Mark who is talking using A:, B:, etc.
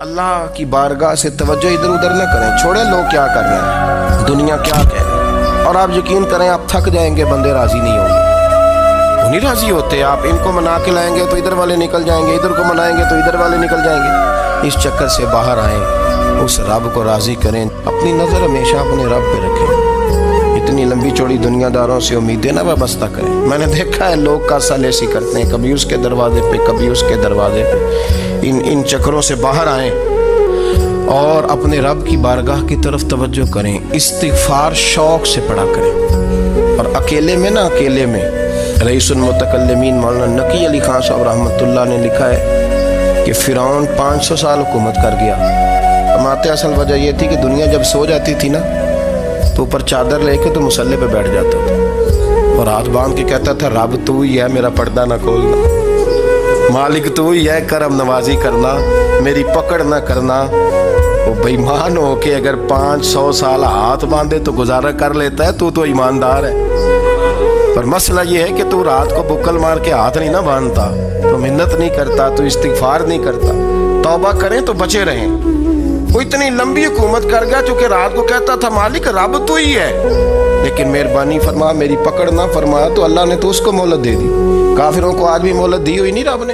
A: اللہ کی بارگاہ سے توجہ ادھر ادھر نہ کریں، چھوڑیں لوگ کیا کر رہے ہیں، دنیا کیا کہہ رہی ہے، اور آپ یقین کریں آپ تھک جائیں گے، بندے راضی نہیں ہوں گے، وہ نہیں راضی ہوتے۔ آپ ان کو منا کے لائیں گے تو ادھر والے نکل جائیں گے، ادھر کو منائیں گے تو ادھر والے نکل جائیں گے۔ اس چکر سے باہر آئیں، اس رب کو راضی کریں، اپنی نظر ہمیشہ اپنے رب پہ رکھیں۔ اتنی لمبی چوڑی دنیا داروں سے امیدیں نہ وابستہ کریں۔ میں نے دیکھا ہے لوگ کا سالیسی کرتے ہیں، کبھی اس کے دروازے پہ کبھی اس کے دروازے پہ۔ ان چکروں سے باہر آئیں اور اپنے رب کی بارگاہ کی طرف توجہ کریں۔ استغفار شوق سے پڑھا کریں، اور اکیلے میں رئیس المتکلمین مولانا نقی علی خان صاحب رحمۃ اللہ نے لکھا ہے کہ فرعون 500 سال حکومت کر گیا۔ فرماتے اصل وجہ یہ تھی کہ دنیا جب سو جاتی تھی نا تو اوپر چادر لے کے تو مصلے پہ بیٹھ جاتا تھا اور ہاتھ باندھ کے کہتا تھا رب تو ہی ہے، میرا پردہ نہ کھولنا، مالک تو ہی ہے، کرم نوازی کرنا، میری پکڑ نہ کرنا۔ وہ بےمان ہو کے اگر 500 سال ہاتھ باندھے تو گزارا کر لیتا ہے، تو ایماندار ہے۔ پر مسئلہ یہ ہے کہ تو رات کو بکل مار کے ہاتھ نہیں نہ باندھتا، تو محنت نہیں کرتا، تو استغفار نہیں کرتا۔ توبہ کریں تو بچے رہیں۔ وہ اتنی لمبی حکومت کر گیا چونکہ رات کو کہتا تھا مالک رب تو ہی ہے، لیکن مہربانی فرما میری پکڑ نہ فرمایا تو اللہ نے تو اس کو مہلت دے دی۔ کافروں کو آج بھی مہلت دی ہوئی نہیں رب نے۔